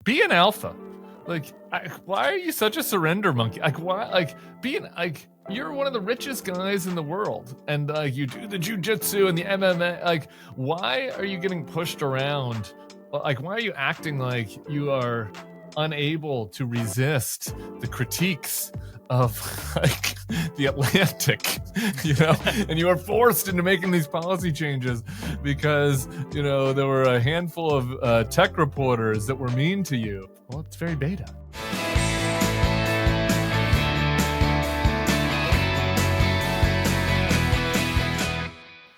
be an alpha. Like, why are you such a surrender monkey? Like, why? Like, you're one of the richest guys in the world, and you do the jujitsu and the MMA. Like, why are you getting pushed around? Like, why are you acting like you are unable to resist the critiques of like the Atlantic, and you are forced into making these policy changes because there were a handful of tech reporters that were mean to you? Well, it's very beta.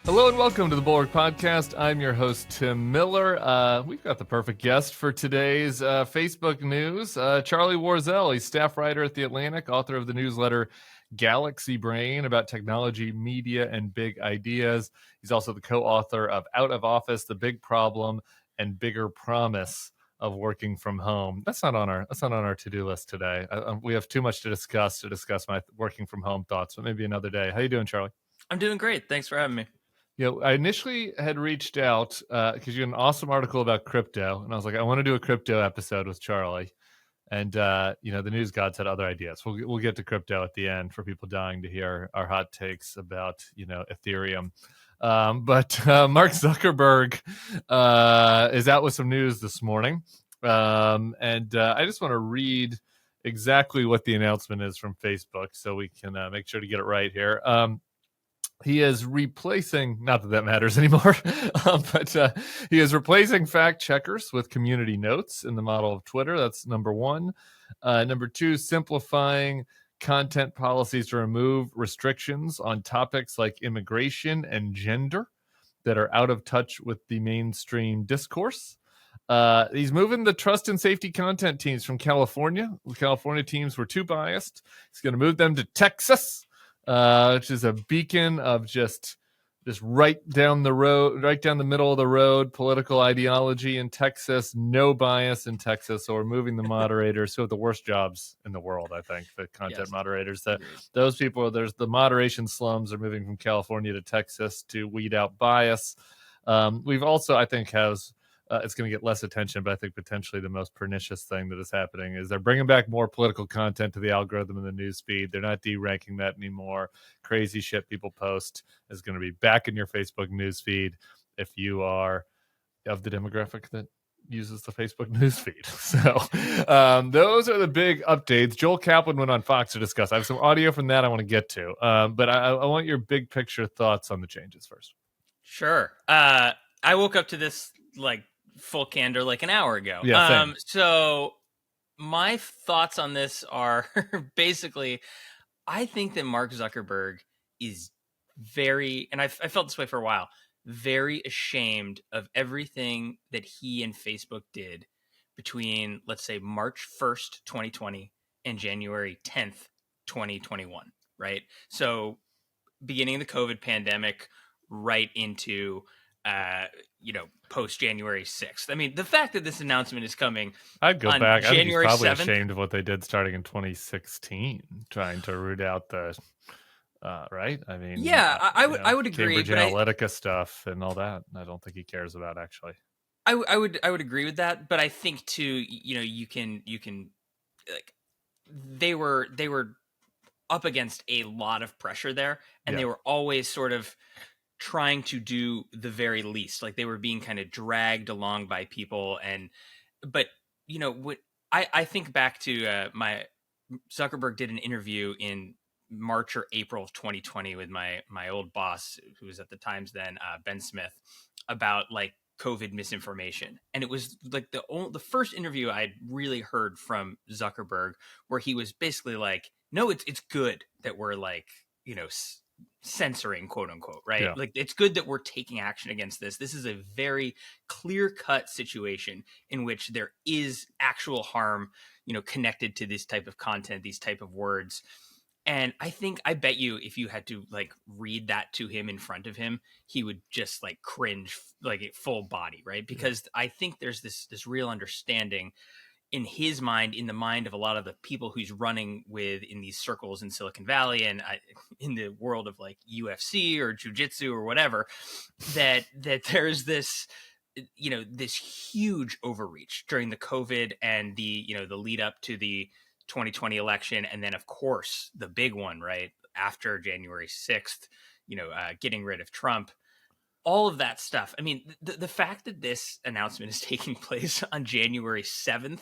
Hello and welcome to the Bulwark Podcast. I'm your host, Tim Miller. We've got the perfect guest for today's Facebook news. Charlie Warzel, he's staff writer at The Atlantic, author of the newsletter Galaxy Brain about technology, media, and big ideas. He's also the co-author of Out of Office, The Big Problem and Bigger Promise of Working from Home. That's not on our to-do list today. We have too much to discuss my working from home thoughts, but maybe another day. How you doing, Charlie? I'm doing great. Thanks for having me. I initially had reached out because you had an awesome article about crypto, and I was like, I want to do a crypto episode with Charlie. And the news gods had other ideas. We'll get to crypto at the end for people dying to hear our hot takes about Ethereum. But Mark Zuckerberg is out with some news this morning, and I just want to read exactly what the announcement is from Facebook so we can make sure to get it right here. He is replacing, not that matters anymore, but he is replacing fact checkers with community notes in the model of Twitter. That's number one. Number two, simplifying content policies to remove restrictions on topics like immigration and gender that are out of touch with the mainstream discourse. He's moving the trust and safety content teams from California. The California teams were too biased. He's going to move them to Texas, which is a beacon of just right down the road, right down the middle of the road, political ideology in Texas, no bias in Texas. So we're moving the moderators who have the worst jobs in the world, I think, the content moderators. Those people, there's the moderation slums are moving from California to Texas to weed out bias. We've also, I think, it's going to get less attention, but I think potentially the most pernicious thing that is happening is they're bringing back more political content to the algorithm in the news feed. They're not de-ranking that anymore. Crazy shit people post is going to be back in your Facebook news feed if you are of the demographic that uses the Facebook news feed. So those are the big updates. Joel Kaplan went on Fox to discuss. I have some audio from that I want to get to, but I want your big picture thoughts on the changes first. Sure. I woke up to this full candor an hour ago. Yeah, so my thoughts on this are basically, I think that Mark Zuckerberg is very, and I felt this way for a while, very ashamed of everything that he and Facebook did between, let's say, March 1st, 2020 and January 10th, 2021, right? So beginning of the COVID pandemic right into post January 6th. I mean, the fact that this announcement is coming, I'd go on back. January I think he's probably 7th, ashamed of what they did starting in 2016, trying to root out the right. I mean, yeah, I would agree. Cambridge Analytica stuff and all that. I don't think he cares about actually. I would agree with that, but I think too, you can they were up against a lot of pressure there, and they were always sort of trying to do the very least. Like they were being kind of dragged along by people. But what I think back to my Zuckerberg did an interview in March or April of 2020 with my old boss, who was at the Times then, Ben Smith, about COVID misinformation. And it was the first interview I'd really heard from Zuckerberg where he was basically like, no, it's good that we're censoring, quote unquote, right? Yeah. It's good that we're taking action against this. This is a very clear-cut situation in which there is actual harm, connected to this type of content, these type of words. And I bet you if you had to read that to him in front of him, he would just cringe full body, right? Because I think there's this real understanding in his mind, in the mind of a lot of the people who's running with in these circles in Silicon Valley and in the world of UFC or jujitsu or whatever, that there's this this huge overreach during the COVID and the lead up to the 2020 election, and then of course the big one right after January 6th, getting rid of Trump. All of that stuff. I mean, the fact that this announcement is taking place on January 7th,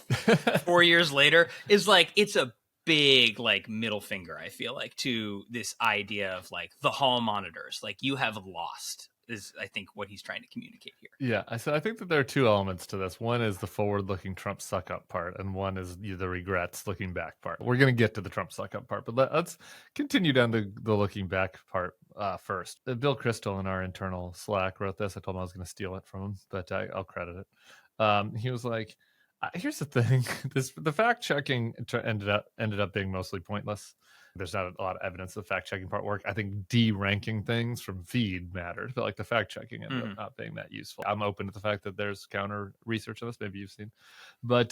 4 years later, is like, it's a big like middle finger, I feel like, to this idea of like the hall monitors. Like, you have lost, is I think what he's trying to communicate here. Yeah, so I think that there are two elements to this. One is the forward-looking Trump suck-up part, and one is the regrets looking back part. We're going to get to the Trump suck-up part, but let's continue down the looking back part first. Bill Crystal in our internal Slack wrote this. I told him I was going to steal it from him, but I'll credit it. He was like, here's the thing. The fact-checking ended up being mostly pointless. There's not a lot of evidence the fact-checking part worked. I think de-ranking things from feed mattered, but like the fact-checking ended up not being that useful. I'm open to the fact that there's counter research on this. Maybe you've seen, but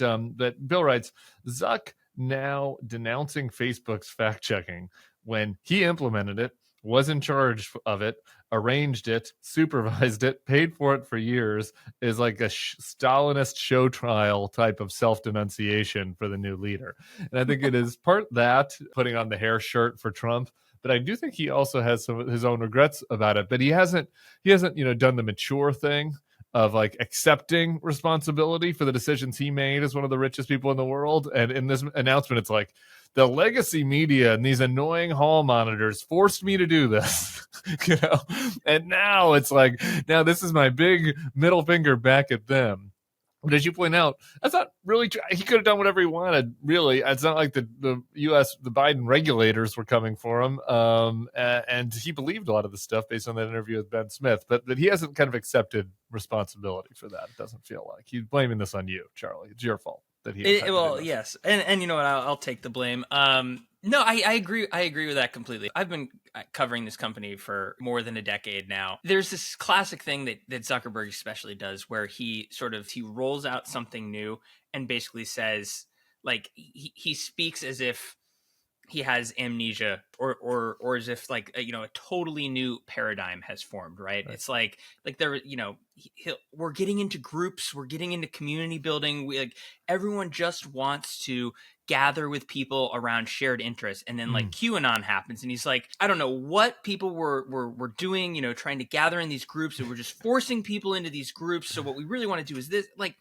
Bill writes, Zuck now denouncing Facebook's fact-checking when he implemented it, was in charge of it, arranged it, supervised it, paid for it for years, is like a Stalinist show trial type of self-denunciation for the new leader. And I think it is part that, putting on the hair shirt for Trump, but I do think he also has some of his own regrets about it. But he hasn't done the mature thing of like accepting responsibility for the decisions he made as one of the richest people in the world. And in this announcement, it's like, the legacy media and these annoying hall monitors forced me to do this, and now it's like, now this is my big middle finger back at them. But as you point out, that's not really true. He could have done whatever he wanted, really. It's not like the Biden regulators were coming for him. And he believed a lot of the stuff based on that interview with Ben Smith. But he hasn't kind of accepted responsibility for that, it doesn't feel like. He's blaming this on you, Charlie. It's your fault that he yes. And you know what? I'll take the blame. No, I agree. I agree with that completely. I've been covering this company for more than a decade now. There's this classic thing that Zuckerberg especially does, where he rolls out something new and basically says, like, he speaks as if he has amnesia, or as if like a totally new paradigm has formed, right? It's like there, we're getting into groups, we're getting into community building. Everyone just wants to gather with people around shared interests, and then like QAnon happens, and he's like, I don't know what people were doing, trying to gather in these groups, and we're just forcing people into these groups. So what we really want to do is this, like.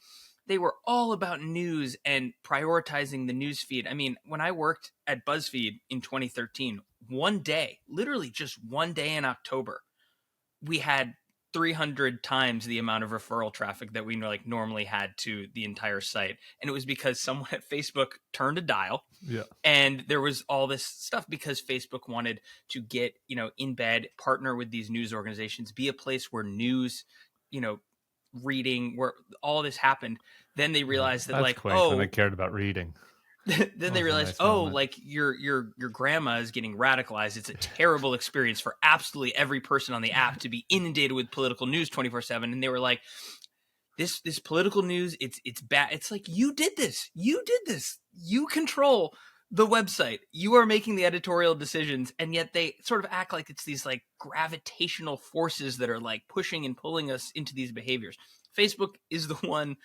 They were all about news and prioritizing the news feed. I mean, when I worked at BuzzFeed in 2013, one day, literally just one day in October, we had 300 times the amount of referral traffic that we normally had to the entire site. And it was because someone at Facebook turned a dial. Yeah. And there was all this stuff because Facebook wanted to get, in bed, partner with these news organizations, be a place where news, reading, where all this happened. Then they realized that when they cared about reading. Then they realized, like your grandma is getting radicalized. It's a terrible experience for absolutely every person on the app to be inundated with political news 24/7. And they were like, this political news, it's bad. It's like, you did this. You control the website. You are making the editorial decisions, and yet they sort of act like it's these like gravitational forces that are like pushing and pulling us into these behaviors. Facebook is the one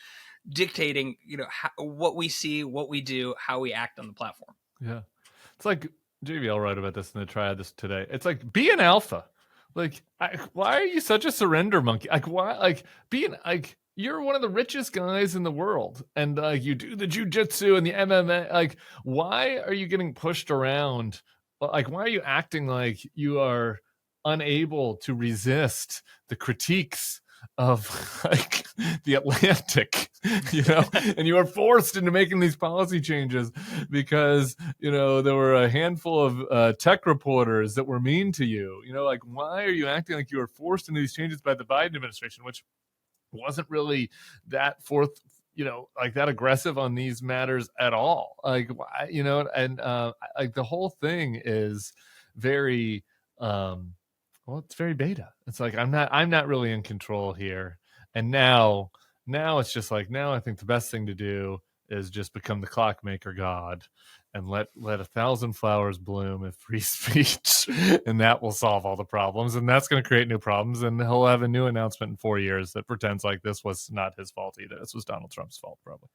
dictating, what we see, what we do, how we act on the platform. Yeah. It's like JVL wrote about this in the Triad this today. It's like, be an alpha. Like, why are you such a surrender monkey? Like, why? Like, being like, you're one of the richest guys in the world, and you do the jujitsu and the MMA. Like, why are you getting pushed around? Like, why are you acting like you are unable to resist the critiques of like the Atlantic, and you are forced into making these policy changes because there were a handful of tech reporters that were mean to you. Like, why are you acting like you were forced into these changes by the Biden administration, which wasn't really that like that aggressive on these matters at all? Like, why, and like the whole thing is very it's very beta. It's like, I'm not really in control here. And now it's just like, now I think the best thing to do is just become the clockmaker god and let 1,000 flowers bloom and free speech, and that will solve all the problems. And that's going to create new problems. And he'll have a new announcement in 4 years that pretends like this was not his fault either. This was Donald Trump's fault, probably.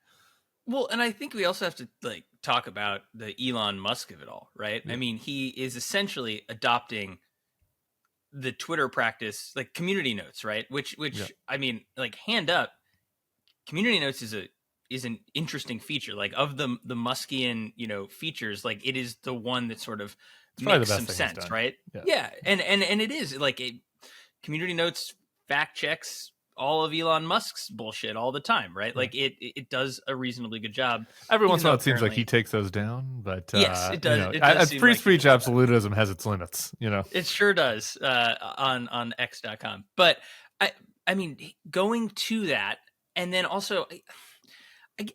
Well, and I think we also have to like talk about the Elon Musk of it all, right? Yeah. I mean, he is essentially adopting the Twitter practice, like community notes, right? Which Yeah. I mean, like hand up, community notes is an interesting feature. Like of the Muskian, features, like it is the one that sort of probably makes the some best thing he's sense, done. right? Yeah. And it is like community notes fact checks all of Elon Musk's bullshit all the time, right? Yeah. Like it does a reasonably good job. Every even once in a while, though it seems like apparently- he takes those down, but Yes, it does. It does seem free like he speech does that. absolutism has its limits. It sure does on X.com. But I mean, going to that, and then also,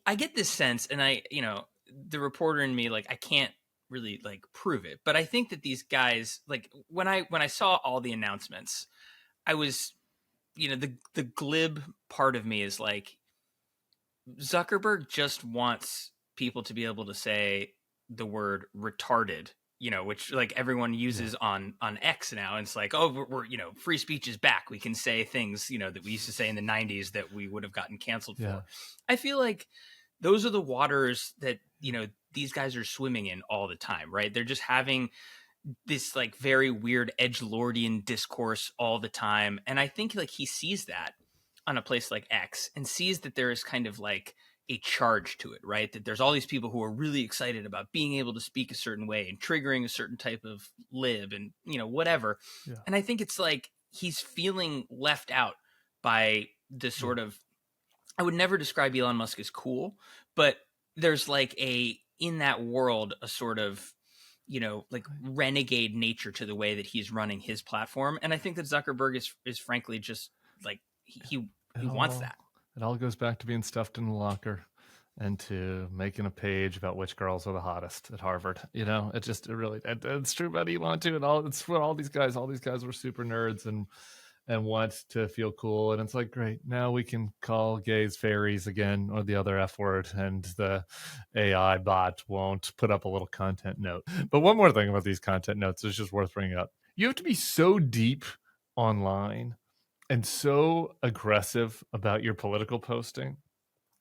I get this sense, and the reporter in me, like, I can't really like prove it, but I think that these guys, like, when I saw all the announcements, I was, the glib part of me is like, Zuckerberg just wants people to be able to say the word retarded, which like everyone uses on X now. And it's like, oh, we're free speech is back. We can say things, that we used to say in the 90s that we would have gotten canceled for. I feel like those are the waters that, these guys are swimming in all the time, right? They're just having this like very weird edgelordian discourse all the time. And I think like he sees that on a place like X and sees that there is kind of like a charge to it, right? That there's all these people who are really excited about being able to speak a certain way and triggering a certain type of lib and, whatever. Yeah. And I think it's like he's feeling left out by this sort of, I would never describe Elon Musk as cool, but there's like in that world, a sort of, like renegade nature to the way that he's running his platform. And I think that Zuckerberg is frankly just like, he wants that. It all goes back to being stuffed in the locker and to making a page about which girls are the hottest at Harvard. It's true about Elon too. It's for all these guys. All these guys were super nerds and want to feel cool. And it's like, great, now we can call gays fairies again, or the other F word, and the AI bot won't put up a little content note. But one more thing about these content notes is just worth bringing up. You have to be so deep online and so aggressive about your political posting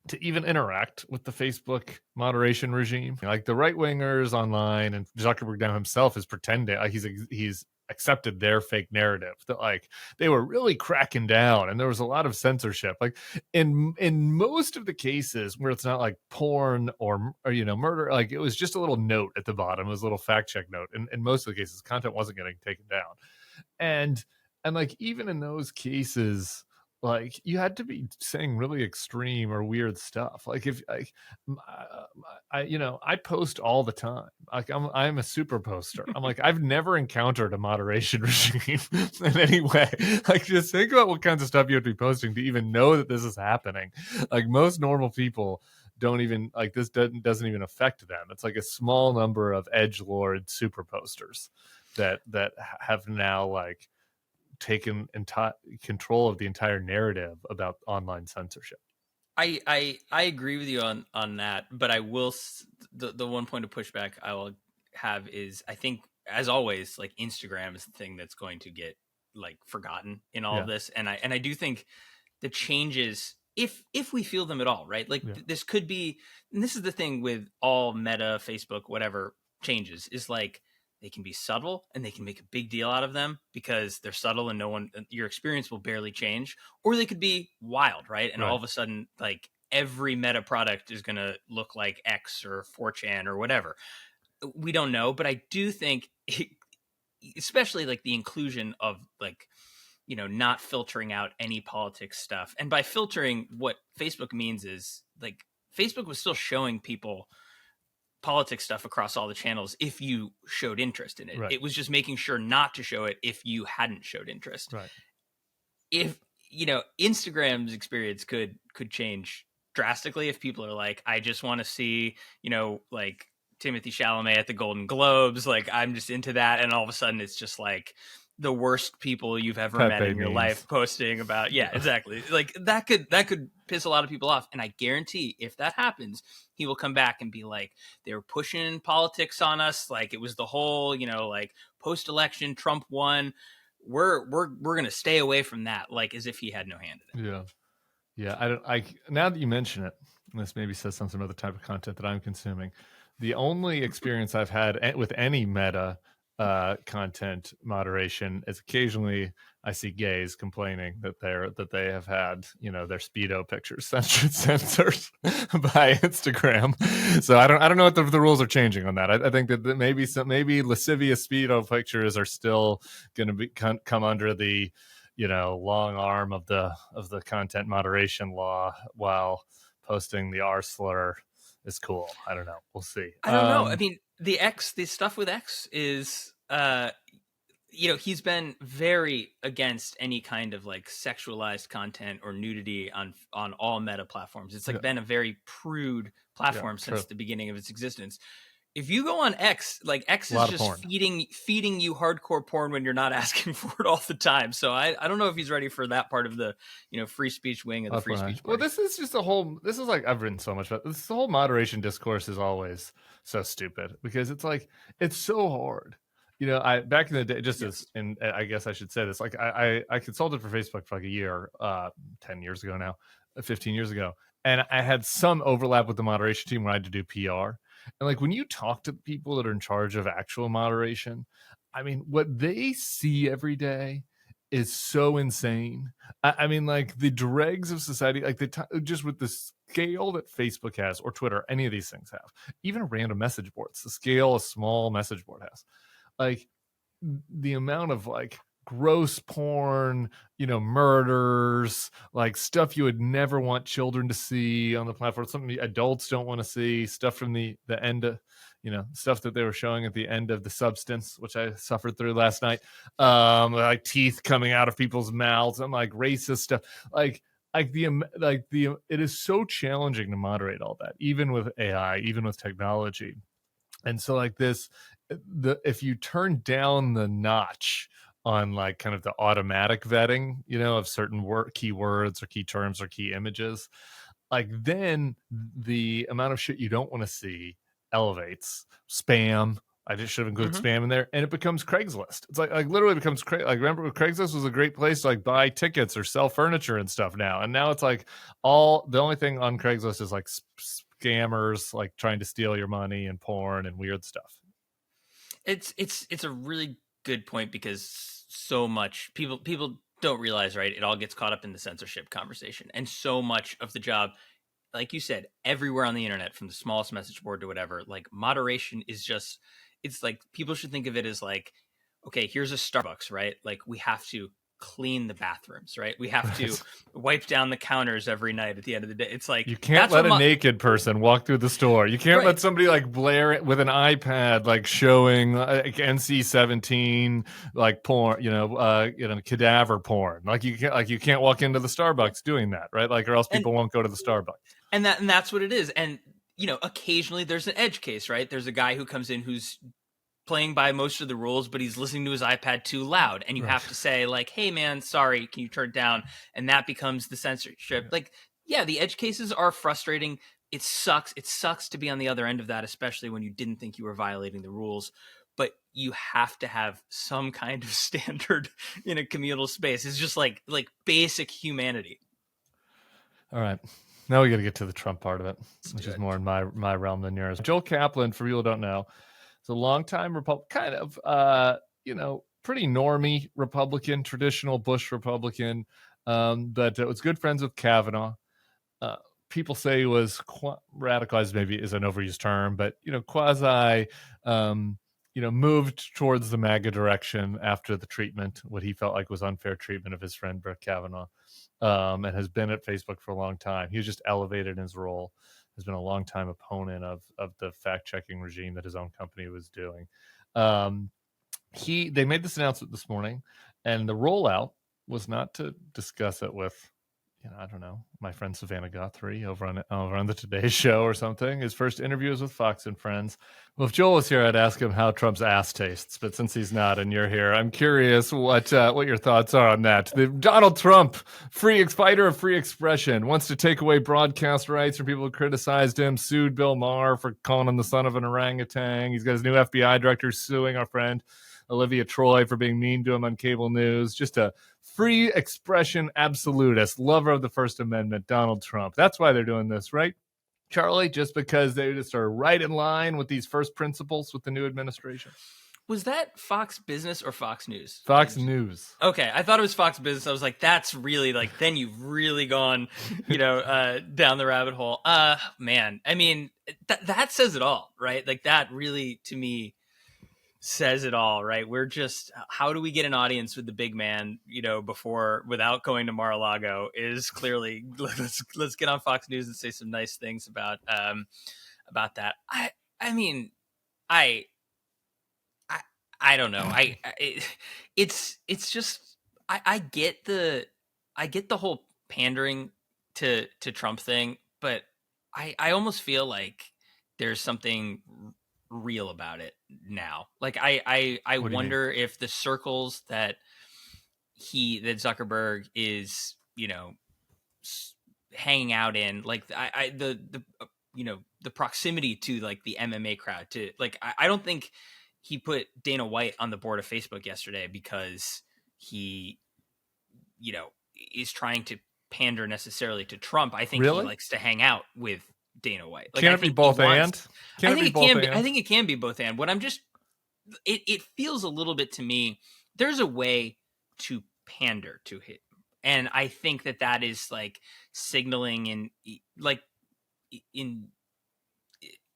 to even interact with the Facebook moderation regime. Like the right wingers online, and Zuckerberg now himself is pretending like he's accepted their fake narrative that like they were really cracking down and there was a lot of censorship. Like in most of the cases where it's not like porn or murder, like it was just a little note at the bottom, it was a little fact check note. And in most of the cases, content wasn't getting taken down. And like even in those cases, like you had to be saying really extreme or weird stuff. Like if I post all the time. Like I'm a super poster. I'm like, I've never encountered a moderation regime in any way. Like just think about what kinds of stuff you have to be posting to even know that this is happening. Like most normal people don't even like this doesn't even affect them. It's like a small number of edgelord super posters that have now like taken control of the entire narrative about online censorship. I agree with you on that, but I will the one point of pushback I will have is I think as always like Instagram is the thing that's going to get like forgotten in all of this, and I do think the changes, if we feel them at all, right? Like this could be, and this is the thing with all Meta, Facebook, whatever changes, is like they can be subtle and they can make a big deal out of them because they're subtle and your experience will barely change, or they could be wild, right? And all of a sudden, like every Meta product is going to look like X or 4chan or whatever. We don't know, but I do think, especially like the inclusion of like, not filtering out any politics stuff. And by filtering, what Facebook means is like Facebook was still showing people politics stuff across all the channels if you showed interest in it. It was just making sure not to show it if you hadn't showed interest. If Instagram's experience could change drastically if people are like, I just want to see like Timothy Chalamet at the Golden Globes, like I'm just into that, and all of a sudden it's just like the worst people you've ever met Pepe in your memes. life posting about, yeah, exactly. Like that could piss a lot of people off. And I guarantee if that happens, he will come back and be like, they were pushing politics on us. Like it was the whole, like post-election Trump won. We're going to stay away from that. Like as if he had no hand in it. Yeah. Yeah. Now that you mention it, this maybe says something about the type of content that I'm consuming. The only experience I've had with any meta content moderation is occasionally I see gays complaining that they have had their Speedo pictures censored by Instagram. So I don't know if the rules are changing on that. I think that maybe lascivious Speedo pictures are still going to come under the long arm of the content moderation law, while posting the R slur is cool. I don't know. We'll see. I don't know. I mean, the stuff with X is, he's been very against any kind of like sexualized content or nudity on all meta platforms. It's like been a very prude platform since the beginning of its existence. If you go on X, like X is just feeding you hardcore porn when you're not asking for it all the time. So I don't know if he's ready for that part of the free speech wing of the free speech party. Well, this is just this is like, I've written so much about this. The whole moderation discourse is always so stupid because it's like it's so hard. I back in the day, I guess I should say this. Like I consulted for Facebook for like a year, 10 years ago now, 15 years ago, and I had some overlap with the moderation team where I had to do PR. And like when you talk to people that are in charge of actual moderation, I mean, what they see every day is so insane. I mean, like the dregs of society, like just with the scale that Facebook has or Twitter, any of these things have, even random message boards, the scale a small message board has, like the amount of like gross porn, murders, like stuff you would never want children to see on the platform, something adults don't want to see, stuff from the end of, stuff that they were showing at the end of The Substance, which I suffered through last night, like teeth coming out of people's mouths and like racist stuff, it is so challenging to moderate all that, even with AI, even with technology. And so like if you turn down the notch on like kind of the automatic vetting, of certain keywords or key terms or key images, like then the amount of shit you don't want to see elevates. Spam. I just should have included spam in there, and it becomes Craigslist. It's like literally becomes like, remember Craigslist was a great place to like buy tickets or sell furniture and stuff now, and now it's like the only thing on Craigslist is like scammers like trying to steal your money and porn and weird stuff. It's a really good point because so much people don't realize, right? It all gets caught up in the censorship conversation, and so much of the job, like you said, everywhere on the internet, from the smallest message board to whatever, like moderation is just, it's like people should think of it as like, okay, here's a Starbucks, right? Like we have to clean the bathrooms, right? We have to wipe down the counters every night at the end of the day. It's like you can't let a naked person walk through the store. You can't let somebody like blare it with an iPad, like showing like NC-17 like porn, cadaver porn. Like you can't walk into the Starbucks doing that, right? Like, or else people won't go to the Starbucks. And that's what it is. And occasionally there's an edge case, right? There's a guy who comes in who's playing by most of the rules, but he's listening to his iPad too loud, and you have to say like, hey man, sorry, can you turn it down? And that becomes the censorship. Like, yeah, the edge cases are frustrating. It sucks to be on the other end of that, especially when you didn't think you were violating the rules, but you have to have some kind of standard in a communal space. It's just like basic humanity. All right, now we got to get to the Trump part of it, which is more in my realm than yours. Joel Kaplan, for people who don't know, it's a longtime kind of, pretty normie Republican, traditional Bush Republican, but was good friends with Kavanaugh. People say he was radicalized, maybe is an overused term, but, quasi, moved towards the MAGA direction after the treatment, what he felt like was unfair treatment of his friend Brett Kavanaugh, and has been at Facebook for a long time. He was just elevated in his role. Has been a long-time opponent of the fact-checking regime that his own company was doing. They made this announcement this morning, and the rollout was not to discuss it with I don't know, my friend Savannah Guthrie over on the Today Show or something. His first interview was with Fox and Friends. Well, if Joel was here, I'd ask him how Trump's ass tastes. But since he's not, and you're here, I'm curious what your thoughts are on that. Donald Trump, fighter of free expression, wants to take away broadcast rights from people who criticized him. Sued Bill Maher for calling him the son of an orangutan. He's got his new FBI director suing our friend Olivia Troy for being mean to him on cable news. Just a free expression absolutist, lover of the First Amendment, Donald Trump. That's why they're doing this, right, Charlie? Just because they just are right in line with these first principles with the new administration. Was that Fox Business or Fox News? Fox News. Okay, I thought it was Fox Business. I was like, that's really like, then you've really gone, down the rabbit hole. Man, I mean, that says it all, right? Like that really, to me, says it all, right? We're just, how do we get an audience with the big man, without going to Mar-a-Lago is clearly, let's get on Fox News and say some nice things about that. I mean, I don't know. It's just, I get the whole pandering to Trump thing, but I almost feel like there's something real about it now. Like I wonder if the circles that Zuckerberg is, hanging out in, like the proximity to like the MMA crowd, to like, I don't think he put Dana White on the board of Facebook yesterday because he, is trying to pander necessarily to Trump. I think he likes to hang out with Dana White. Like, can it be both and? I think it can be both and. What I'm just, it feels a little bit to me, there's a way to pander to him, and I think that is like signaling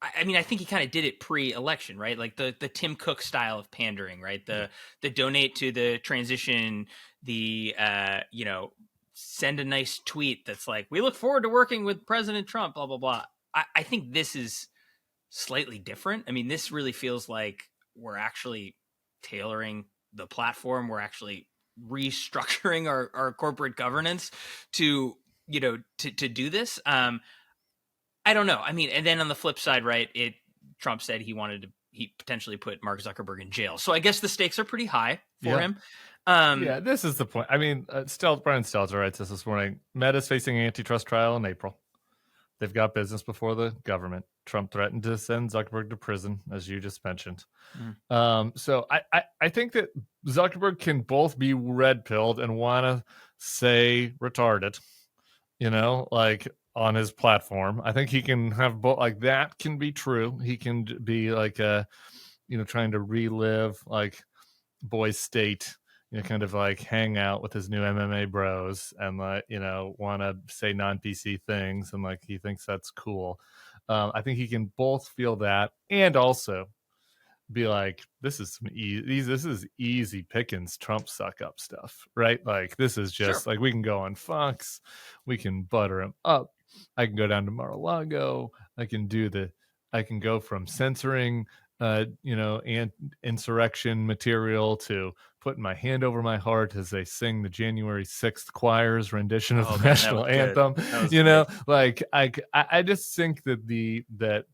I mean, I think he kind of did it pre-election, right? Like the Tim Cook style of pandering, right? The donate to the transition, the send a nice tweet that's like, we look forward to working with President Trump, blah, blah, blah. I think this is slightly different. I mean, this really feels like we're actually tailoring the platform. We're actually restructuring our corporate governance to do this. I don't know. I mean, and then on the flip side, right, Trump said he potentially put Mark Zuckerberg in jail. So I guess the stakes are pretty high for him. This is the point. I mean, Brian Stelter writes this morning. Meta's facing an antitrust trial in April. They've got business before the government. Trump threatened to send Zuckerberg to prison, as you just mentioned. So I think that Zuckerberg can both be red-pilled and want to say retarded, like on his platform. I think he can have both. Like that can be true. He can be like trying to relive like Boys State, kind of like hang out with his new MMA bros and like, want to say non-PC things. And like, he thinks that's cool. I think he can both feel that and also be like, this is easy pickings Trump suck up stuff, right? Like this is just like, we can go on Fox, we can butter him up. I can go down to Mar-a-Lago. I can go from censoring, and insurrection material to putting my hand over my heart as they sing the January 6th choir's rendition of the national anthem. Like I just think that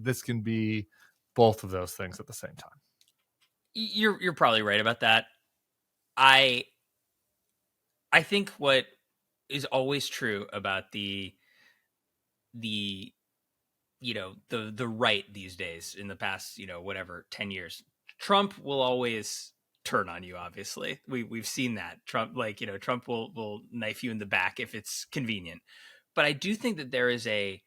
this can be both of those things at the same time. You're probably right about that. I think what is always true about the right these days in the past, 10 years, Trump will always turn on you. Obviously we've seen that Trump, Trump will knife you in the back if it's convenient. But I do think that there is an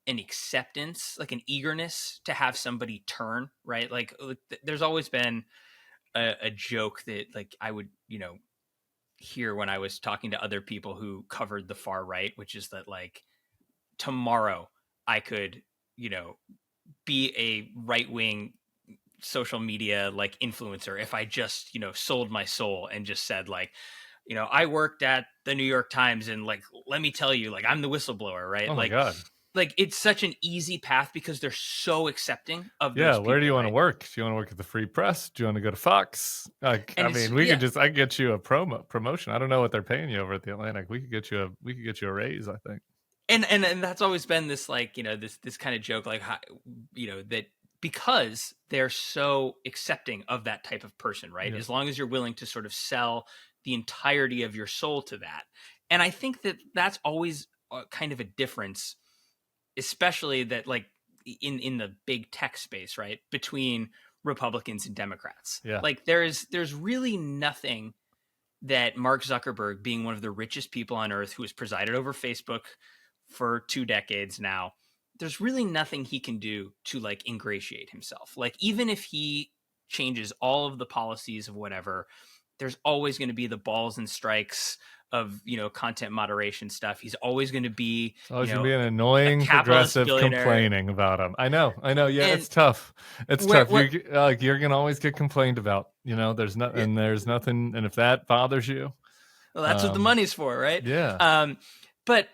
acceptance, like an eagerness to have somebody turn, right? Like there's always been a joke that like I would, hear when I was talking to other people who covered the far right, which is that like tomorrow I could, be a right-wing social media like influencer if I just, sold my soul and just said like, I worked at the New York Times and like, let me tell you, like I'm the whistleblower, right? Oh my like, God. like it's such an easy path because they're so accepting of those Yeah, people, where do you want to right? work? Do you want to work at the Free Press? Do you want to go to Fox? Like, And I it's mean, I could get you a promotion. I don't know what they're paying you over at the Atlantic. We could get you a raise, I think. and that's always been this, like, this kind of joke, like, how, that because they're so accepting of that type of person, right? Yeah. As long as you're willing to sort of sell the entirety of your soul to that. And I think that that's always kind of a difference, especially that, like, in the big tech space, right, between Republicans and Democrats. Yeah. Like there's really nothing that Mark Zuckerberg, being one of the richest people on earth, who has presided over Facebook for 2 decades now, there's really nothing he can do to, like, ingratiate himself. Like, even if he changes all of the policies of whatever, there's always going to be the balls and strikes of, content moderation stuff. He's always going to be, It's always gonna a be an annoying capitalist progressive billionaire. complaining about him. I know. Yeah, And it's tough. It's where, tough. where, You're gonna always get complained about. There's nothing. There's nothing. And if that bothers you, well, that's what the money's for, right? yeah. But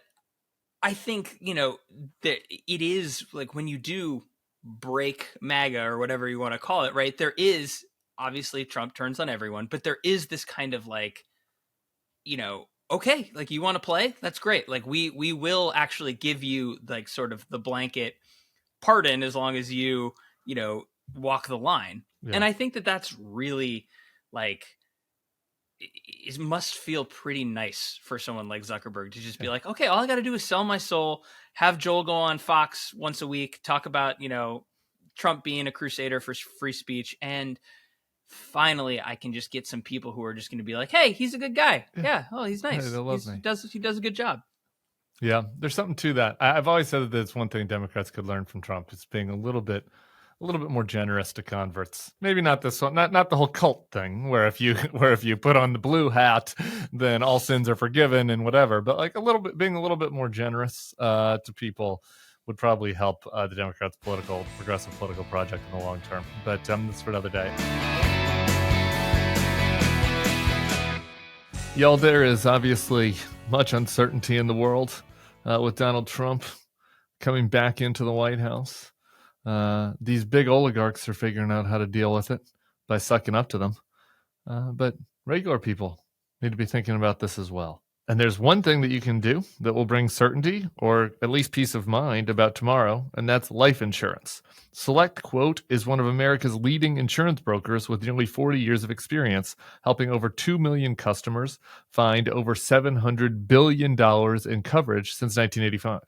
I think, that it is like, when you do break MAGA or whatever you want to call it, right? There is, obviously Trump turns on everyone, but there is this kind of, like, okay, like, you want to play? That's great. Like, we will actually give you, like, sort of the blanket pardon as long as you, walk the line. Yeah. And I think that that's really, like, it must feel pretty nice for someone like Zuckerberg to just be like, okay, all I got to do is sell my soul, have Joel go on Fox once a week, talk about, Trump being a crusader for free speech. And finally I can just get some people who are just going to be like, hey, he's a good guy. Yeah. Oh, he's nice. Hey, they love me. He does a good job. Yeah, there's something to that. I've always said that there's one thing Democrats could learn from Trump. It's being a little bit more generous to converts. Maybe not this one, not the whole cult thing where if you put on the blue hat, then all sins are forgiven and whatever. But like being a little bit more generous to people would probably help the Democrats' progressive political project in the long term. But that's for another day. Y'all, there is obviously much uncertainty in the world with Donald Trump coming back into the White House. These big oligarchs are figuring out how to deal with it by sucking up to them. But regular people need to be thinking about this as well. And there's one thing that you can do that will bring certainty, or at least peace of mind, about tomorrow, and that's life insurance. SelectQuote is one of America's leading insurance brokers with nearly 40 years of experience, helping over 2 million customers find over $700 billion in coverage since 1985.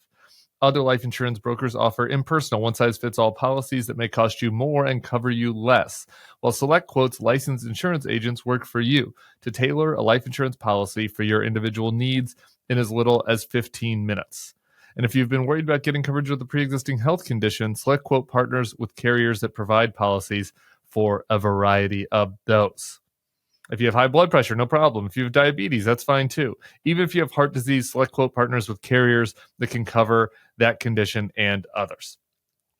Other life insurance brokers offer impersonal, one-size-fits-all policies that may cost you more and cover you less, while SelectQuote's licensed insurance agents work for you to tailor a life insurance policy for your individual needs in as little as 15 minutes. And if you've been worried about getting coverage with a pre-existing health condition, SelectQuote partners with carriers that provide policies for a variety of those. If you have high blood pressure, no problem. If you have diabetes, that's fine too. Even if you have heart disease, SelectQuote partners with carriers that can cover that condition and others.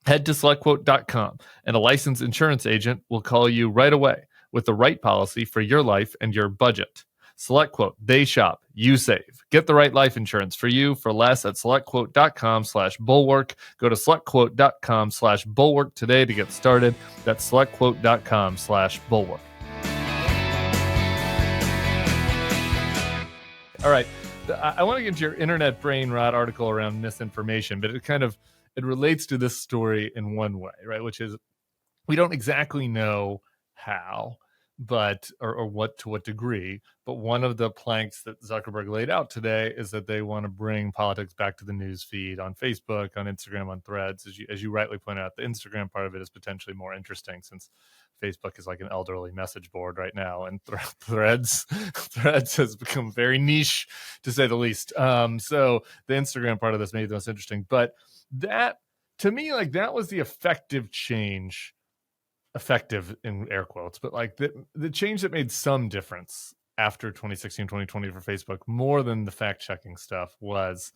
Head to SelectQuote.com and a licensed insurance agent will call you right away with the right policy for your life and your budget. SelectQuote, they shop, you save. Get the right life insurance for you for less at SelectQuote.com/bulwark. Go to SelectQuote.com/bulwark today to get started. That's SelectQuote.com/bulwark. All right, I want to get into your internet brain rot article around misinformation, but it relates to this story in one way, right? Which is we don't exactly know how, but or what to what degree. But one of the planks that Zuckerberg laid out today is that they want to bring politics back to the news feed on Facebook, on Instagram, on Threads. As you rightly point out, the Instagram part of it is potentially more interesting since Facebook is like an elderly message board right now, and Threads has become very niche, to say the least. So the Instagram part of this may be the most interesting, but that, to me, like, that was the effective change, effective in air quotes, but like the change that made some difference after 2016, 2020 for Facebook, more than the fact checking stuff, was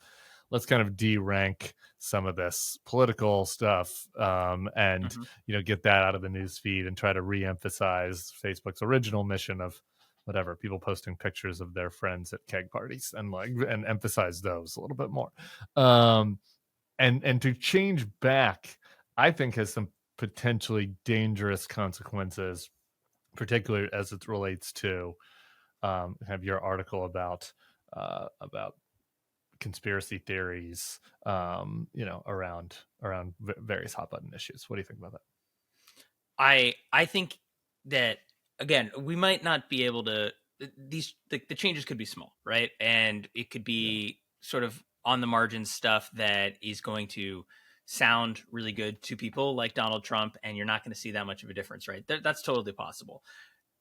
let's kind of de-rank some of this political stuff and get that out of the news feed and try to re-emphasize Facebook's original mission of whatever, people posting pictures of their friends at keg parties and emphasize those a little bit more. and to change back, I think has some potentially dangerous consequences, particularly as it relates to have your article about conspiracy theories, around various hot button issues. What do you think about that? I think that, again, we might not be able to, the changes could be small, right? And it could be sort of on the margin stuff that is going to sound really good to people like Donald Trump, and you're not going to see that much of a difference, right? That's totally possible.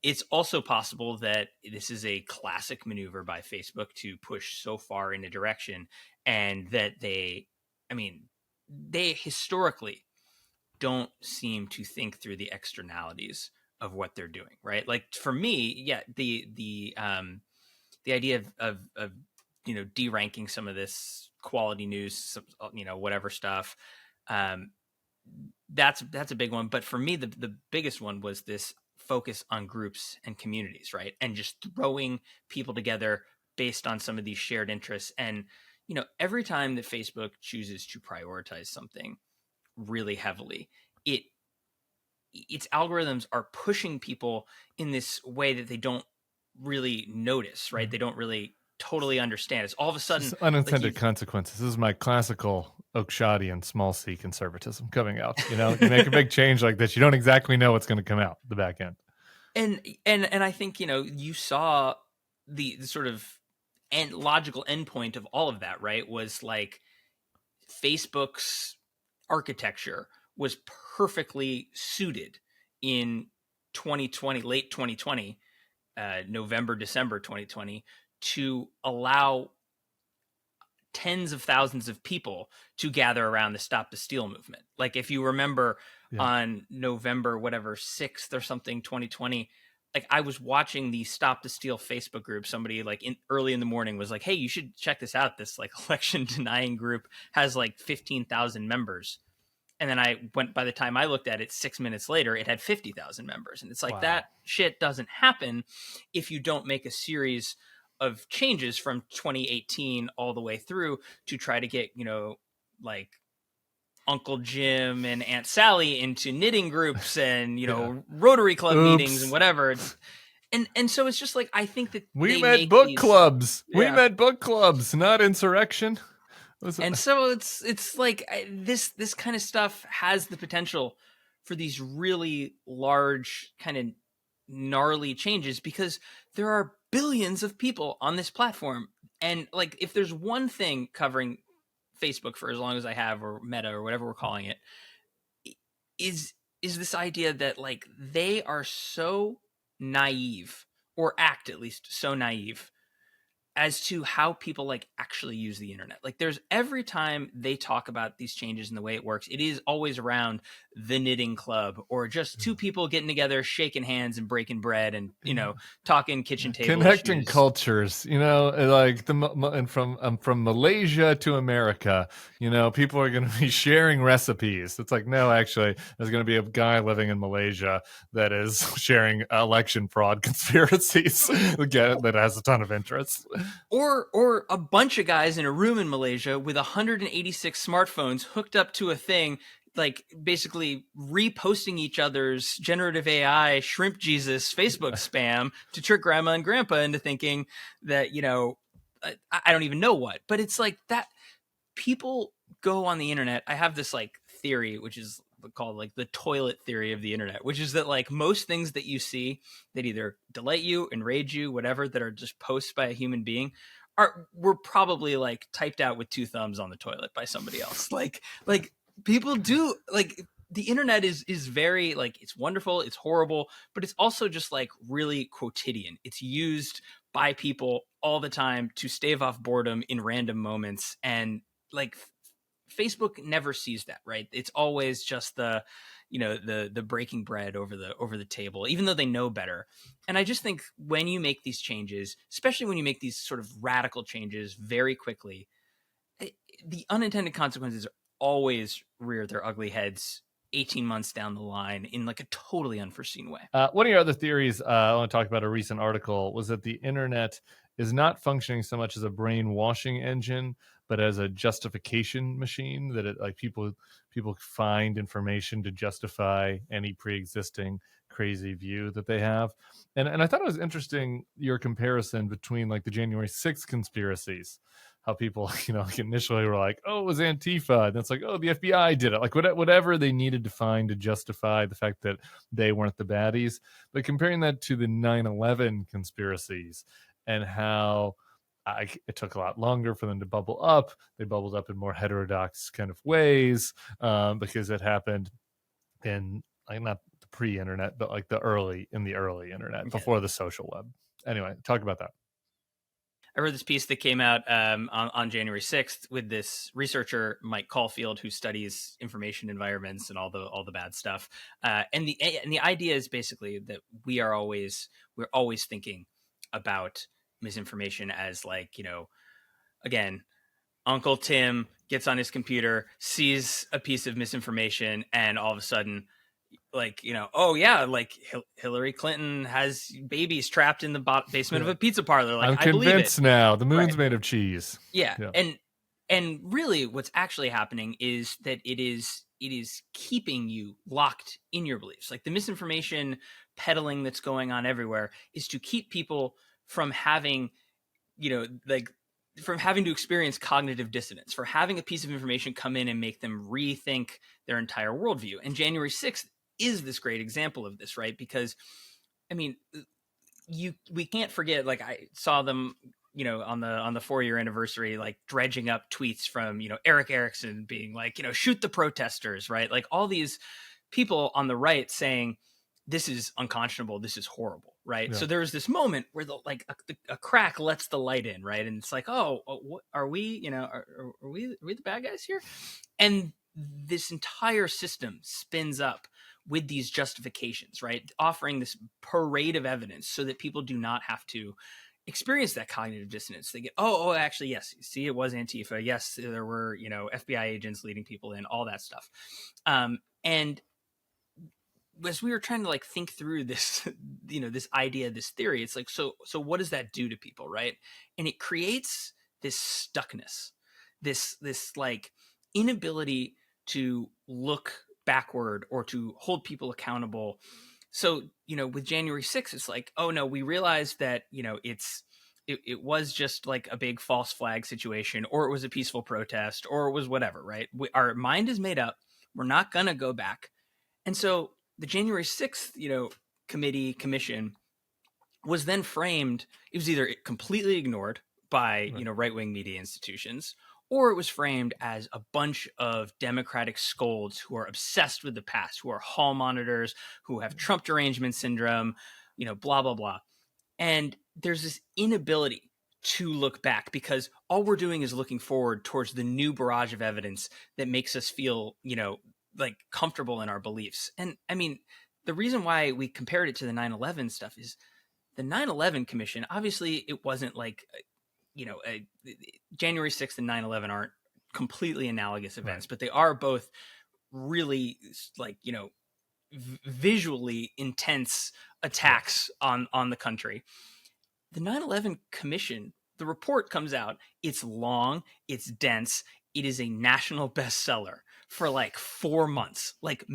It's also possible that this is a classic maneuver by Facebook to push so far in a direction, and that they historically don't seem to think through the externalities of what they're doing, right? Like, for me, yeah, the idea of deranking some of this quality news, whatever stuff, that's a big one. But for me, the biggest one was this focus on groups and communities, right? And just throwing people together based on some of these shared interests. And every time that Facebook chooses to prioritize something really heavily, its algorithms are pushing people in this way that they don't really notice, right? They don't really totally understand. It's all of a sudden unintended consequences. This is my classical Oakshottian small c conservatism coming out. You make a big change like this, you don't exactly know what's going to come out the back end. And I think you saw the sort of logical endpoint of all of that, right? Was like Facebook's architecture was perfectly suited in 2020, late 2020, November, December 2020, to allow tens of thousands of people to gather around the Stop the Steal movement. Like, if you remember, on November, 6th or something, 2020, like, I was watching the Stop the Steal Facebook group. Somebody early in the morning was like, hey, you should check this out. This election denying group has 15,000 members. And then by the time I looked at it 6 minutes later, it had 50,000 members. And it's like, wow, that shit doesn't happen if you don't make a series of changes from 2018 all the way through to try to get, Uncle Jim and Aunt Sally into knitting groups and, Rotary Club meetings and whatever. And so it's just like, I think that we met book clubs. Yeah. We met book clubs, not insurrection. And so it's like this kind of stuff has the potential for these really large, kind of gnarly changes, because there are billions of people on this platform. And if there's one thing covering Facebook for as long as I have, or Meta, or whatever we're calling it, is this idea that they are so naive, or act at least so naive, as to how people actually use the internet. There's, every time they talk about these changes and the way it works, it is always around the knitting club, or just two people getting together, shaking hands and breaking bread, and talking kitchen table connecting issues. Cultures, and from Malaysia to America, people are going to be sharing recipes. It's like, no, actually, there's going to be a guy living in Malaysia that is sharing election fraud conspiracies that has a ton of interest. Or a bunch of guys in a room in Malaysia with 186 smartphones hooked up to a thing, basically reposting each other's generative AI shrimp Jesus Facebook spam to trick grandma and grandpa into thinking that, I don't even know what. But it's like that people go on the internet. I have this theory, which is called the toilet theory of the internet, which is that most things that you see that either delight you, enrage you, whatever, that are just posts by a human being, were probably typed out with two thumbs on the toilet by somebody else. People do, the internet is very it's wonderful, it's horrible, but it's also just really quotidian. It's used by people all the time to stave off boredom in random moments, and Facebook never sees that, right? It's always just the breaking bread over the table, even though they know better. And I just think when you make these changes, especially when you make these sort of radical changes very quickly, the unintended consequences always rear their ugly heads 18 months down the line in a totally unforeseen way. One of your other theories, I want to talk about a recent article, was that the internet is not functioning so much as a brainwashing engine, but as a justification machine, that it like people find information to justify any pre-existing crazy view that they have. And I thought it was interesting, your comparison between like the January 6th conspiracies, how people, like initially were like, oh, it was Antifa. And it's like, oh, the FBI did it. Like whatever they needed to find to justify the fact that they weren't the baddies. But comparing that to the 9/11 conspiracies and how it took a lot longer for them to bubble up. They bubbled up in more heterodox kind of ways because it happened in like not the pre-internet, but like the early internet, before the social web. Anyway, talk about that. I read this piece that came out on January 6th with this researcher, Mike Caulfield, who studies information environments and all the bad stuff. And the idea is basically that we're always thinking about misinformation as like, again, Uncle Tim gets on his computer, sees a piece of misinformation, and all of a sudden, like, oh yeah, like Hillary Clinton has babies trapped in the basement of a pizza parlor. Like, I'm I believe convinced it. now. The moon's made of cheese. Yeah. And really what's actually happening is that it is keeping you locked in your beliefs. Like, the misinformation peddling that's going on everywhere is to keep people from having, from having to experience cognitive dissonance, for having a piece of information come in and make them rethink their entire worldview. And January 6th is this great example of this, right? Because, I mean, we can't forget, like, I saw them, on the 4-year anniversary, like dredging up tweets from, Eric Erickson being like, shoot the protesters, right? Like, all these people on the right saying, this is unconscionable, this is horrible, right? Yeah. So there's this moment where a crack lets the light in, right? And it's like, oh, what are we, are we the bad guys here? And this entire system spins up with these justifications, right? Offering this parade of evidence so that people do not have to experience that cognitive dissonance. They get, oh, actually, yes, see, it was Antifa. Yes, there were, FBI agents leading people in, all that stuff. And as we were trying to like think through this, this idea, this theory, it's like, so what does that do to people, right? And it creates this stuckness, this like inability to look backward or to hold people accountable. So, with January 6th, it's like, oh no, we realized that, it was just like a big false flag situation, or it was a peaceful protest, or it was whatever, right? Our mind is made up. We're not going to go back. And so the January 6th, commission was then framed. It was either completely ignored by, right-wing media institutions, or it was framed as a bunch of Democratic scolds who are obsessed with the past, who are hall monitors, who have Trump derangement syndrome, blah, blah, blah. And there's this inability to look back because all we're doing is looking forward towards the new barrage of evidence that makes us feel, like comfortable in our beliefs. And I mean, the reason why we compared it to the 9/11 stuff is the 9/11 commission, obviously it wasn't like, January 6th and 9/11 aren't completely analogous events, but they are both really like, visually intense attacks on the country. The 9/11 commission, the report comes out, it's long, it's dense, it is a national bestseller for like 4 months. Like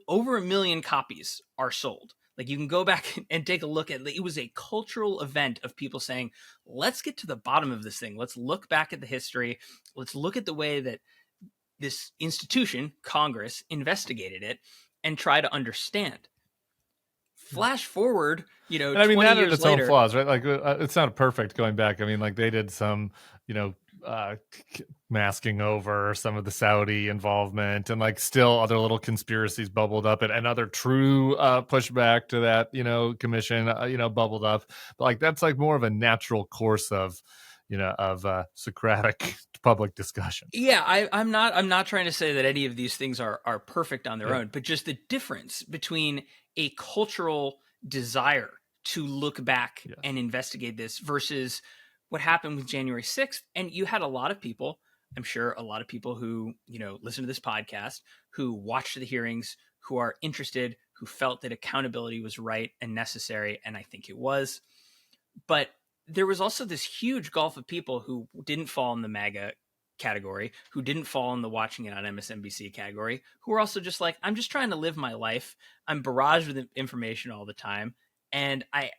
over 1 million copies are sold. Like, you can go back and take a look at it. It was a cultural event of people saying, let's get to the bottom of this thing. Let's look back at the history. Let's look at the way that this institution, Congress, investigated it and try to understand. Flash forward, and I mean, 20 that years had its later, own flaws, right? Like, it's not perfect going back. I mean, like, they did some, masking over some of the Saudi involvement, and like still other little conspiracies bubbled up, and other true pushback to that, commission, bubbled up. But like, that's like more of a natural course of, Socratic public discussion. Yeah, I'm not trying to say that any of these things are perfect on their own, but just the difference between a cultural desire to look back and investigate this versus what happened with January 6th. And you had a lot of people, I'm sure a lot of people who, listen to this podcast, who watched the hearings, who are interested, who felt that accountability was right and necessary. And I think it was. But there was also this huge gulf of people who didn't fall in the MAGA category, who didn't fall in the watching it on MSNBC category, who are also just like, I'm just trying to live my life. I'm barraged with information all the time. And I,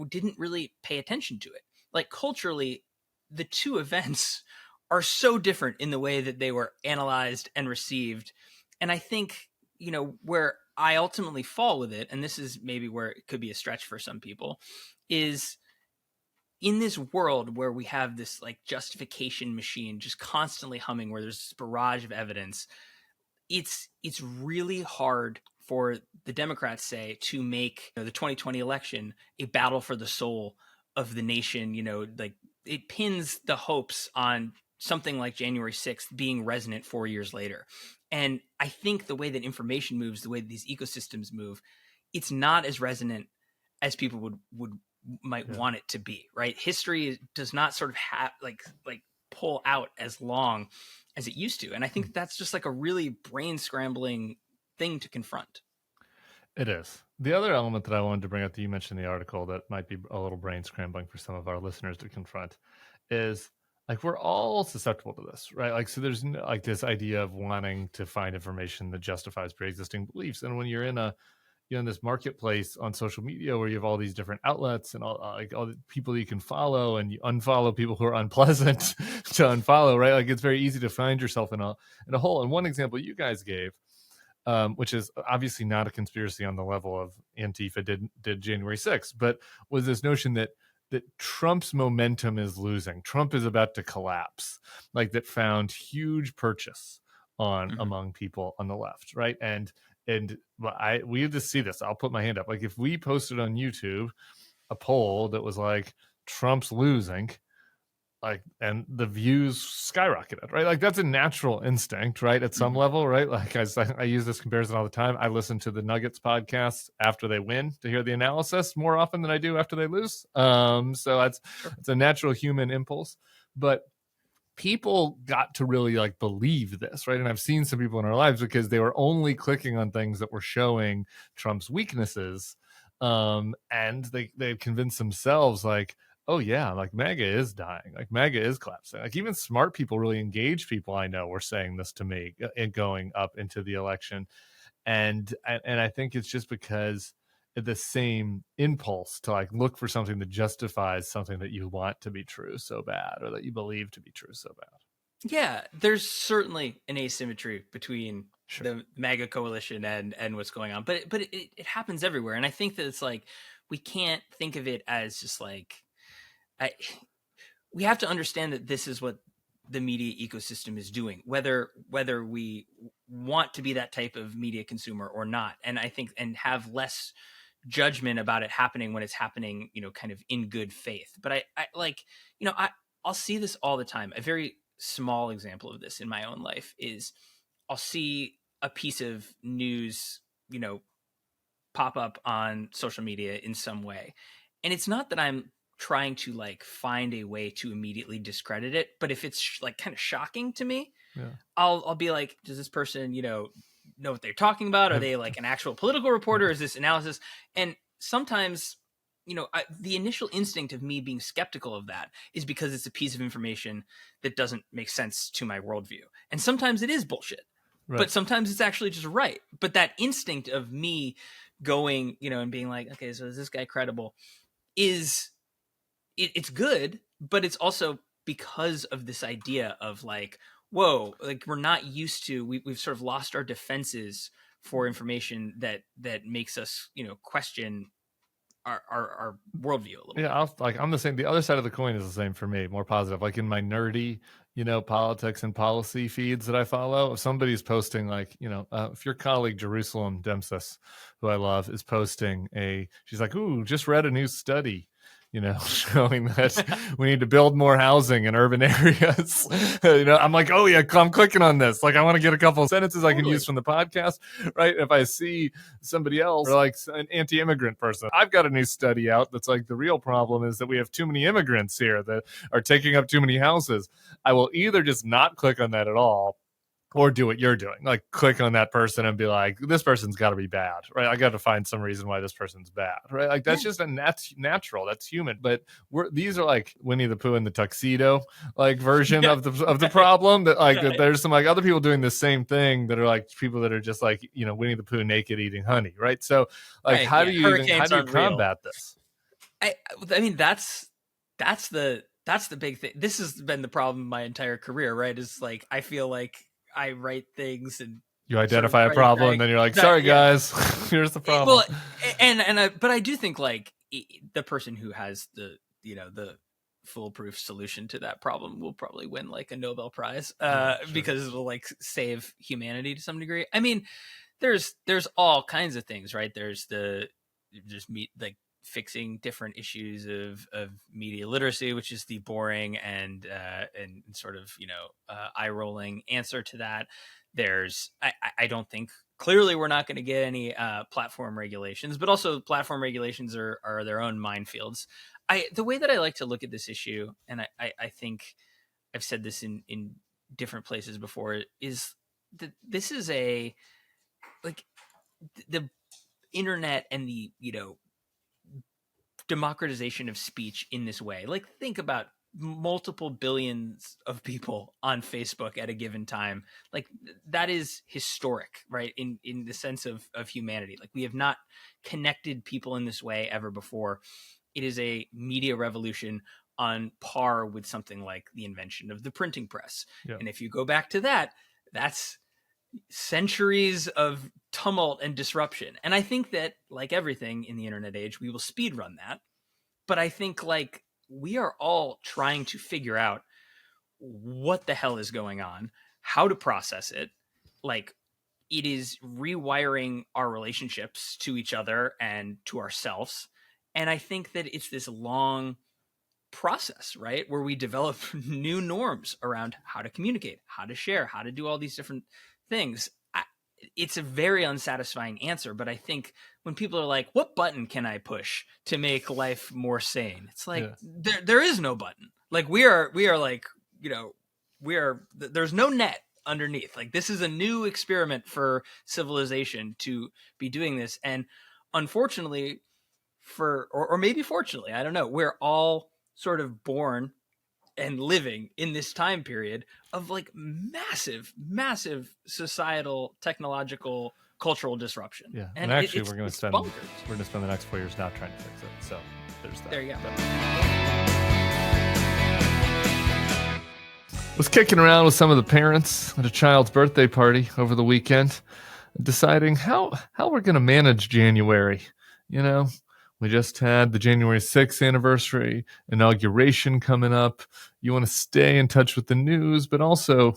didn't really pay attention to it. Like culturally, the two events are so different in the way that they were analyzed and received. And I think, where I ultimately fall with it, and this is maybe where it could be a stretch for some people, is in this world where we have this like justification machine just constantly humming, where there's this barrage of evidence, it's really hard for the Democrats, say, to make the 2020 election a battle for the soul of the nation. Like it pins the hopes on something like January 6th being resonant 4 years later. And I think the way that information moves, the way that these ecosystems move, it's not as resonant as people might want it to be, right? History does not sort of have like pull out as long as it used to. And I think that's just like a really brain scrambling thing to confront. It is. The other element that I wanted to bring up that you mentioned in the article that might be a little brain scrambling for some of our listeners to confront is like, we're all susceptible to this, right? Like, so there's like this idea of wanting to find information that justifies pre-existing beliefs. And when you're in this marketplace on social media where you have all these different outlets and all the people you can follow, and you unfollow people who are unpleasant to unfollow, right? Like it's very easy to find yourself in a hole. And one example you guys gave, which is obviously not a conspiracy on the level of Antifa did January 6th, but was this notion that Trump's momentum is losing. Trump is about to collapse, like that found huge purchase on among people on the left, right? And we just see this. I'll put my hand up. Like if we posted on YouTube a poll that was like Trump's losing, like, and the views skyrocketed, right? Like that's a natural instinct, right? At some level, right? Like I use this comparison all the time. I listen to the Nuggets podcast after they win to hear the analysis more often than I do after they lose. So it's a natural human impulse, but people got to really like believe this, right? And I've seen some people in our lives because they were only clicking on things that were showing Trump's weaknesses. And they convinced themselves like, oh yeah, like MAGA is dying, like MAGA is collapsing. Like even smart people, really engaged people I know were saying this to me and going up into the election. And I think it's just because the same impulse to like look for something that justifies something that you want to be true so bad, or that you believe to be true so bad. Yeah, there's certainly an asymmetry between the MAGA coalition and what's going on, but it happens everywhere. And I think that it's like, we can't think of it as just like, we have to understand that this is what the media ecosystem is doing, whether we want to be that type of media consumer or not. And I think, and have less judgment about it happening when it's happening, kind of in good faith. But I'll see this all the time. A very small example of this in my own life is I'll see a piece of news, pop up on social media in some way. And it's not that I'm trying to like find a way to immediately discredit it, but if it's like kind of shocking to me, I'll be like, does this person know what they're talking about? Are they like an actual political reporter? Is this analysis? And sometimes the initial instinct of me being skeptical of that is because it's a piece of information that doesn't make sense to my worldview, and sometimes it is bullshit, but sometimes it's actually just right. But that instinct of me going and being like, okay, so is this guy credible, it's good, but it's also because of this idea of like, whoa, like we're not used to, we've sort of lost our defenses for information that makes us, question our worldview a little bit. I'm the same. The other side of the coin is the same for me, more positive. Like in my nerdy, politics and policy feeds that I follow, if somebody's posting like, if your colleague Jerusalem Demsis, who I love, is posting she's like, ooh, just read a new study, showing that we need to build more housing in urban areas. I'm like, oh yeah, I'm clicking on this. Like I want to get a couple of sentences I can use from the podcast, right? If I see somebody else or like an anti-immigrant person, I've got a new study out that's like, the real problem is that we have too many immigrants here that are taking up too many houses. I will either just not click on that at all, or do what you're doing, like click on that person and be like, this person's got to be bad, right? I got to find some reason why this person's bad, right? Like that's just that's natural, that's human. But these are like Winnie the Pooh in the tuxedo, like version of the problem. That like that there's some like other people doing the same thing that are like people that are just like Winnie the Pooh naked eating honey, right? So like how do you combat this? I mean that's the big thing. This has been the problem my entire career, right? Is like I feel like I write things and you identify a problem and then you're like, sorry guys, here's the problem. But I do think like the person who has the foolproof solution to that problem will probably win like a Nobel Prize because it'll like save humanity to some degree. I mean, there's all kinds of things, right? There's fixing different issues of media literacy, which is the boring and sort of eye-rolling answer to that. There's I don't think clearly we're not going to get any platform regulations, but also platform regulations are their own minefields. The way that I like to look at this issue, and I think I've said this in different places before, is that this is the internet and the democratization of speech in this way. Like think about multiple billions of people on Facebook at a given time. Like that is historic, right? In the sense of humanity. Like we have not connected people in this way ever before. It is a media revolution on par with something like the invention of the printing press. Yeah. And if you go back to that, that's centuries of tumult and disruption. And I think that like everything in the internet age, we will speed run that. But I think like we are all trying to figure out what the hell is going on, how to process it. Like it is rewiring our relationships to each other and to ourselves. And I think that it's this long process, right? Where we develop new norms around how to communicate, how to share, how to do all these different things. It's a very unsatisfying answer, but I think when people are like, what button can I push to make life more sane? It's like, there is no button. Like we are like, there's no net underneath. Like this is a new experiment for civilization to be doing this. And unfortunately or maybe fortunately, I don't know, we're all sort of born and living in this time period of like massive societal, technological, cultural disruption. Yeah, and actually, we're going to spend the next 4 years not trying to fix it. So there's that. There you go. Was kicking around with some of the parents at a child's birthday party over the weekend, deciding how we're going to manage January. We just had the January 6th anniversary inauguration coming up. You want to stay in touch with the news, but also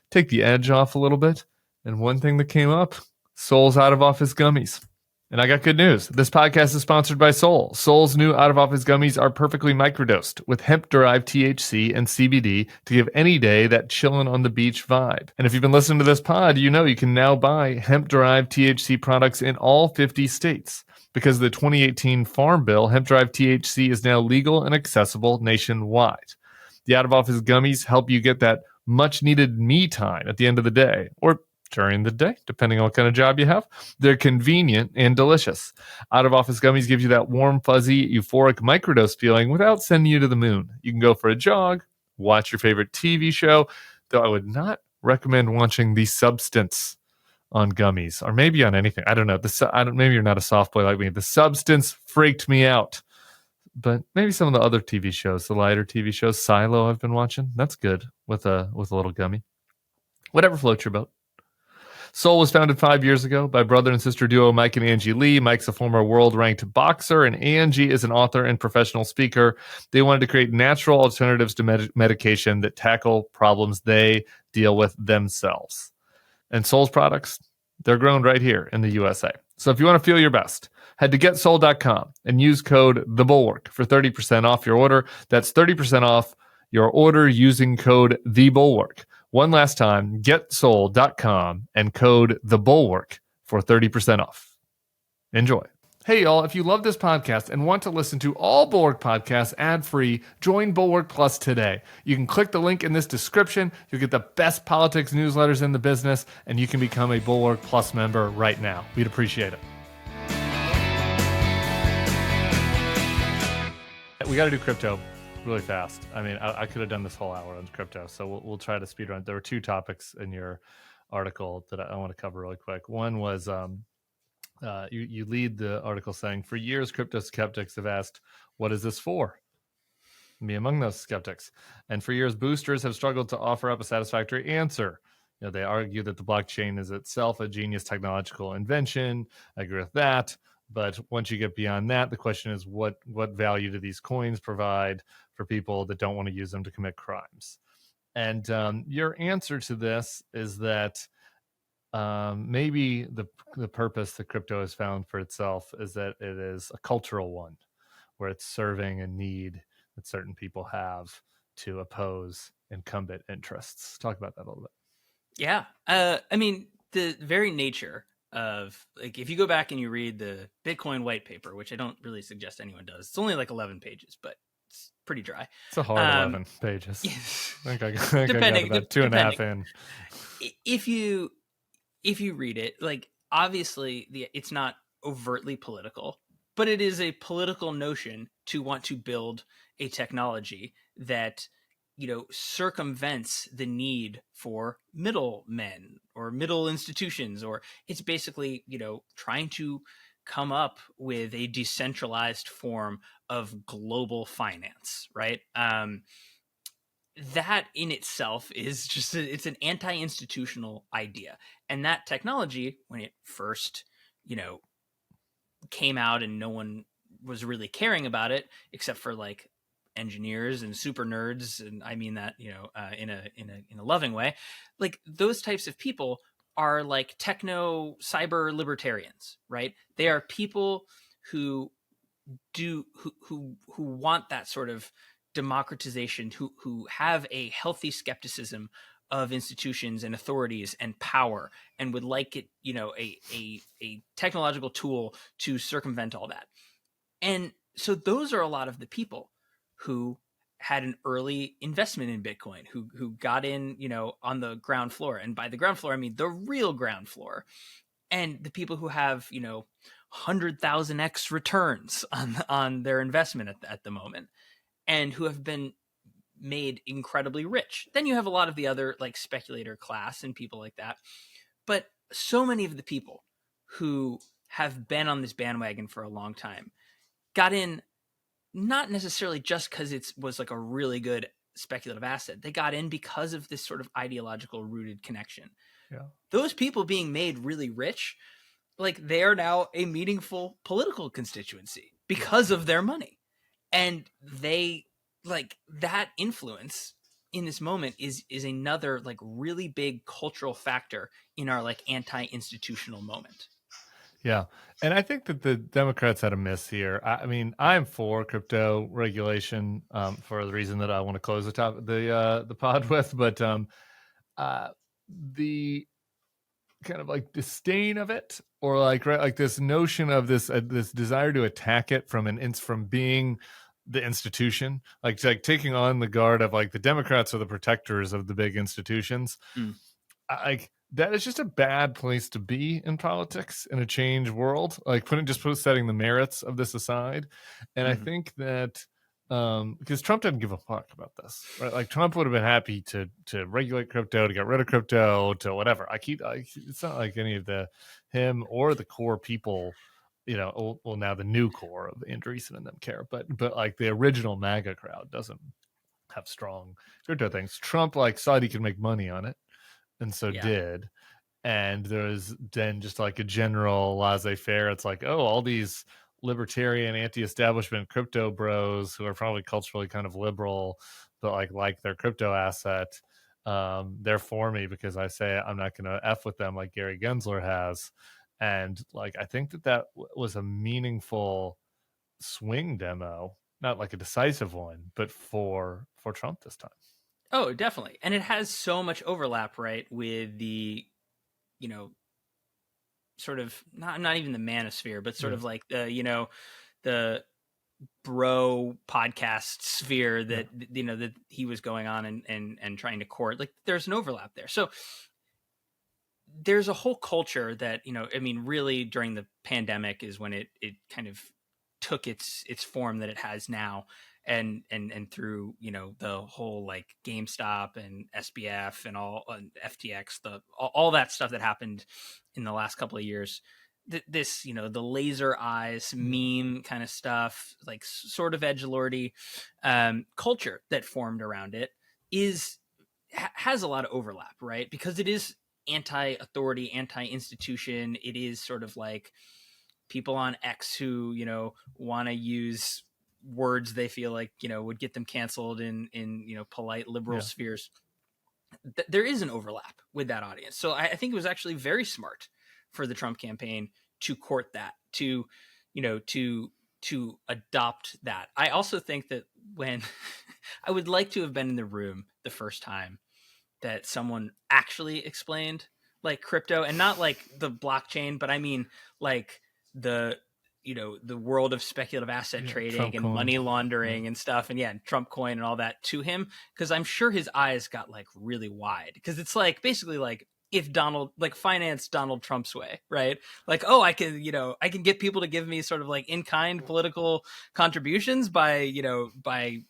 take the edge off a little bit. And one thing that came up, Sol's out-of-office gummies. And I got good news. This podcast is sponsored by Sol. Sol's new out-of-office gummies are perfectly microdosed with hemp-derived THC and CBD to give any day that chillin' on the beach vibe. And if you've been listening to this pod, you can now buy hemp-derived THC products in all 50 states. Because of the 2018 Farm Bill, hemp-derived THC is now legal and accessible nationwide. The out-of-office gummies help you get that much-needed me time at the end of the day, or during the day, depending on what kind of job you have. They're convenient and delicious. Out-of-office gummies give you that warm, fuzzy, euphoric microdose feeling without sending you to the moon. You can go for a jog, watch your favorite TV show, though I would not recommend watching The Substance on gummies, or maybe on anything. I don't know. Maybe you're not a soft boy like me. The Substance freaked me out. But maybe some of the other TV shows, the lighter TV shows, Silo I've been watching, that's good with a little gummy. Whatever floats your boat. Sol was founded 5 years ago by brother and sister duo Mike and Angie Lee. Mike's a former world-ranked boxer, and Angie is an author and professional speaker. They wanted to create natural alternatives to medication that tackle problems they deal with themselves. And Sol's products, they're grown right here in the USA. So if you want to feel your best, head to getsol.com and use code THEBULWARK for 30% off your order. That's 30% off your order using code THEBULWARK. One last time, getsol.com and code THEBULWARK for 30% off. Enjoy. Hey, y'all, if you love this podcast and want to listen to all Bulwark podcasts ad-free, join Bulwark Plus today. You can click the link in this description. You'll get the best politics newsletters in the business, and you can become a Bulwark Plus member right now. We'd appreciate it. We got to do crypto really fast. I mean, I could have done this whole hour on crypto, so we'll try to speed run. There were two topics in your article that I want to cover really quick. One was you lead the article saying, for years, crypto skeptics have asked, what is this for? Me among those skeptics. And for years, boosters have struggled to offer up a satisfactory answer. They argue that the blockchain is itself a genius technological invention. I agree with that. But once you get beyond that, the question is, what value do these coins provide for people that don't want to use them to commit crimes? And your answer to this is that maybe the purpose that crypto has found for itself is that it is a cultural one, where it's serving a need that certain people have to oppose incumbent interests. Talk about that a little bit. Yeah. I mean, the very nature of, like, if you go back and you read the Bitcoin white paper, which I don't really suggest anyone does, it's only like 11 pages, but it's pretty dry. It's a hard 11 pages. I think I got about two and a half in. If you read it, like, obviously it's not overtly political, but it is a political notion to want to build a technology that, circumvents the need for middlemen or middle institutions, or it's basically, trying to come up with a decentralized form of global finance, right? That in itself is just it's an anti-institutional idea. And that technology, when it first, came out and no one was really caring about it except for like engineers and super nerds, and I mean that, in a loving way, like those types of people are like techno cyber libertarians, right? They are people who want that sort of democratization, who have a healthy skepticism of institutions and authorities and power, and would like it, a technological tool to circumvent all that. And so those are a lot of the people who had an early investment in Bitcoin, who got in, on the ground floor. And by the ground floor, I mean the real ground floor. And the people who have, 100,000x returns on their investment at the moment, and who have been made incredibly rich. Then you have a lot of the other like speculator class and people like that. But so many of the people who have been on this bandwagon for a long time got in not necessarily just because it was like a really good speculative asset. They got in because of this sort of ideological rooted connection. Yeah. Those people being made really rich, like they are now a meaningful political constituency because of their money. And they, like, that influence in this moment is another like really big cultural factor in our like anti-institutional moment. Yeah. And I think that the Democrats had a miss here. I mean, I'm for crypto regulation for the reason that I want to close the pod with, but the kind of like disdain of it, or like this notion of this desire to attack it from being the institution, like taking on the guard of like the Democrats are the protectors of the big institutions. Like that is just a bad place to be in politics in a changed world. Like setting the merits of this aside. And I think that because Trump didn't give a fuck about this, right? Like Trump would have been happy to regulate crypto, to get rid of crypto, to whatever. It's not like any of him or the core people, well, now the new core of Andreessen and them care, but like the original MAGA crowd doesn't have strong crypto things. Trump like saw he could make money on it, and so did. And there's then just like a general laissez-faire. It's like, oh, all these libertarian, anti-establishment crypto bros who are probably culturally kind of liberal, but like their crypto asset, they're for me because I say I'm not going to F with them like Gary Gensler has. And like, I think that was a meaningful swing demo, not like a decisive one, but for Trump this time. Oh, definitely. And it has so much overlap, right, with the, sort of not even the manosphere, but sort Yeah. of like the bro podcast sphere that that he was going on and trying to court. Like there's an overlap there. So there's a whole culture that, I mean, really during the pandemic is when it kind of took its form that it has now. And through, the whole like GameStop and SBF and all and FTX, all that stuff that happened in the last couple of years, this, the laser eyes meme kind of stuff, like sort of edgelordy culture that formed around it has a lot of overlap, right? Because it is anti-authority, anti-institution. It is sort of like people on X who, want to use words they feel like, would get them canceled in polite liberal spheres. There is an overlap with that audience. So I think it was actually very smart for the Trump campaign to court that, to adopt that. I also think that when I would like to have been in the room the first time that someone actually explained like crypto, and not like the blockchain, but I mean like the world of speculative asset trading Trump and coin. money laundering and stuff, and Trump coin and all that to him, because I'm sure his eyes got like really wide, because it's like basically like if Donald like financed Donald Trump's way, right? Like, oh, I can get people to give me sort of like in-kind political contributions by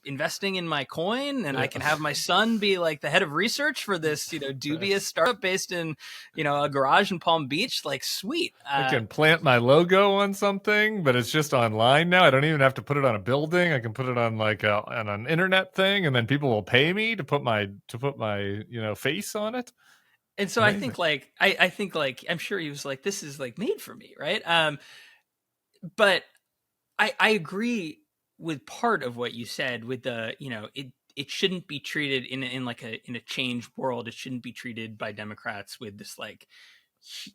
investing in my coin, and I can have my son be like the head of research for this dubious startup based in a garage in Palm Beach. Like, sweet. I can plant my logo on something, but it's just online now. I don't even have to put it on a building. I can put it on like on an internet thing, and then people will pay me to put my face on it. And so amazing. I think like I'm sure he was like, this is like made for me, right? But I agree with part of what you said with the it shouldn't be treated in a change world. It shouldn't be treated by Democrats with this like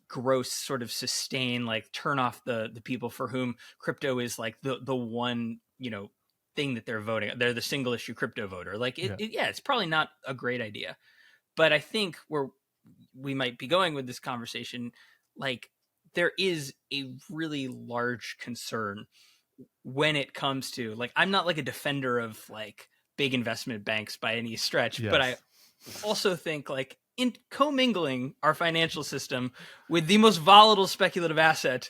gross sort of sustain, like turn off the people for whom crypto is like the one thing that they're voting. They're the single issue crypto voter. Like it's probably not a great idea. But I think we might be going with this conversation, like there is a really large concern when it comes to like, I'm not like a defender of like big investment banks by any stretch, but I also think like in commingling our financial system with the most volatile speculative asset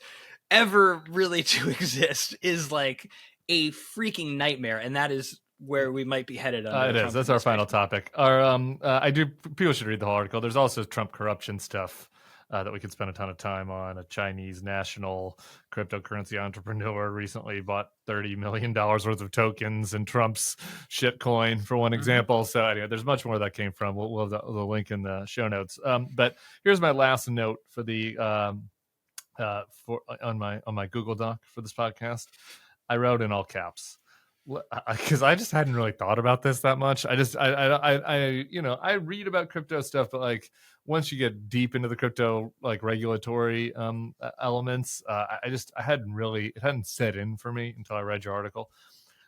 ever really to exist is like a freaking nightmare. And that is where we might be headed. It is. That's our final topic. People should read the whole article. There's also Trump corruption stuff that we could spend a ton of time on. A Chinese national cryptocurrency entrepreneur recently bought $30 million worth of tokens in Trump's shitcoin, for one example. So anyway, there's much more that came from. We'll have the link in the show notes. But here's my last note for the on my Google Doc for this podcast. I wrote in all caps, because I just hadn't really thought about this that much. I read about crypto stuff, but like once you get deep into the crypto like regulatory elements, it hadn't set in for me until I read your article.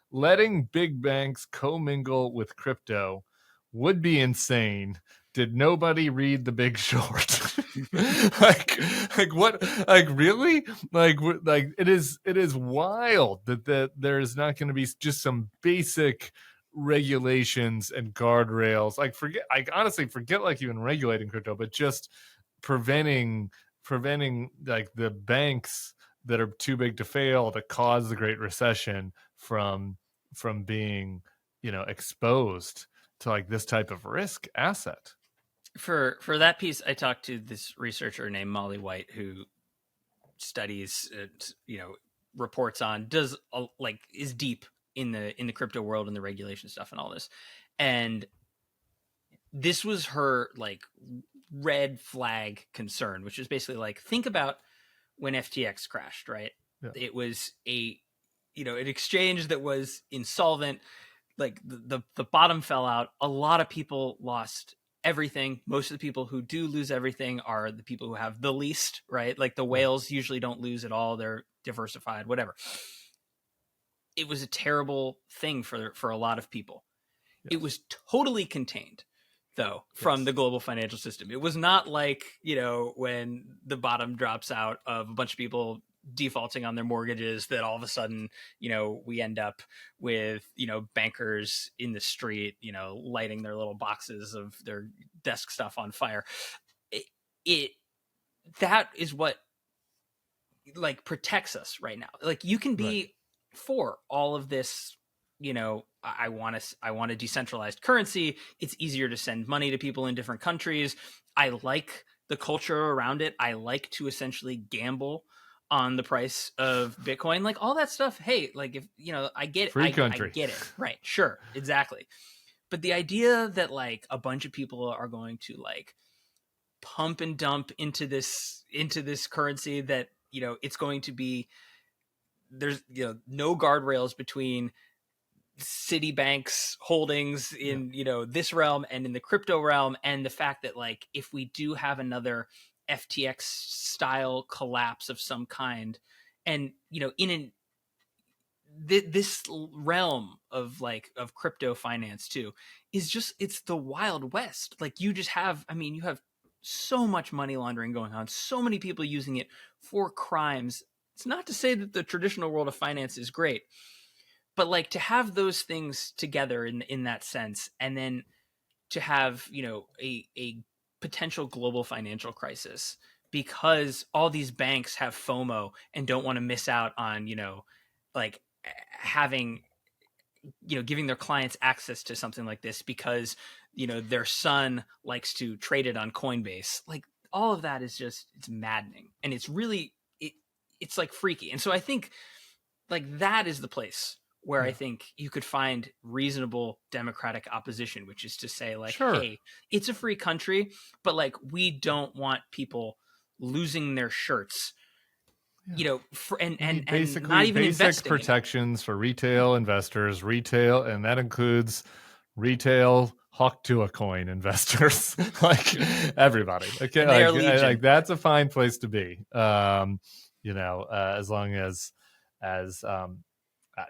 Letting big banks commingle with crypto would be insane. Did nobody read The Big Short? like what? Like really? Like it is wild that there is not going to be just some basic regulations and guardrails. Like honestly forget like even regulating crypto, but just preventing like the banks that are too big to fail that caused the Great Recession from being exposed to like this type of risk asset. For that piece, I talked to this researcher named Molly White who studies, reports on, is deep in the crypto world and the regulation stuff and all this. And this was her like red flag concern, which is basically like, think about when FTX crashed, right? Yeah. It was an exchange that was insolvent. Like the bottom fell out. A lot of people lost everything. Most of the people who do lose everything are the people who have the least, right? Like the whales usually don't lose at all. They're diversified, whatever. It was a terrible thing for a lot of people. Yes. It was totally contained though, from the global financial system. It was not like, when the bottom drops out of a bunch of people defaulting on their mortgages, that all of a sudden, we end up with, bankers in the street, lighting their little boxes of their desk stuff on fire. That is what like protects us right now. Like, you can be for all of this, I want a decentralized currency. It's easier to send money to people in different countries. I like the culture around it. I like to essentially gamble on the price of Bitcoin, like all that stuff. Hey, like, if I get Free it, country. I get it. Right. Sure. Exactly. But the idea that like a bunch of people are going to like pump and dump into this currency, that, it's going to be, there's, no guardrails between Citibank's holdings in, this realm and in the crypto realm. And the fact that like, if we do have another FTX style collapse of some kind, and, in this realm of crypto finance too, is just, it's the Wild West. Like, you just have, you have so much money laundering going on, so many people using it for crimes. It's not to say that the traditional world of finance is great, but like, to have those things together in that sense, and then to have, a potential global financial crisis because all these banks have FOMO and don't want to miss out on, like having, giving their clients access to something like this because, their son likes to trade it on Coinbase. Like, all of that is just, it's maddening. And it's really, it's like freaky. And so I think like that is the place where I think you could find reasonable democratic opposition, which is to say like, hey, it's a free country, but like, we don't want people losing their shirts, and basically not even basic investing protections for retail investors, and that includes retail hawk to a coin investors, like everybody. Okay, like that's a fine place to be. As long as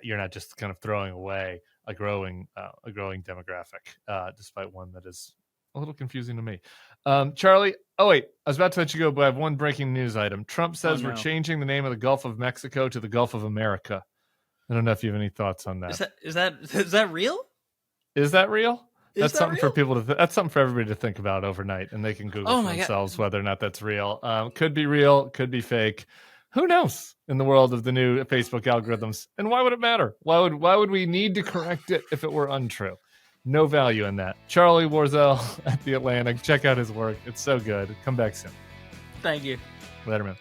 you're not just kind of throwing away a growing demographic, despite one that is a little confusing to me. Charlie, oh wait, I was about to let you go, but I have one breaking news item. Trump says we're changing the name of the Gulf of Mexico to the Gulf of America. I don't know if you have any thoughts on that. Is that real? Is that real? That's something for people to. That's something for everybody to think about overnight, and they can Google for themselves whether or not that's real. Could be real, could be fake. Who knows? In the world of the new Facebook algorithms, and why would it matter? Why would we need to correct it if it were untrue? No value in that. Charlie Warzel at The Atlantic. Check out his work. It's so good. Come back soon. Thank you. Later, man.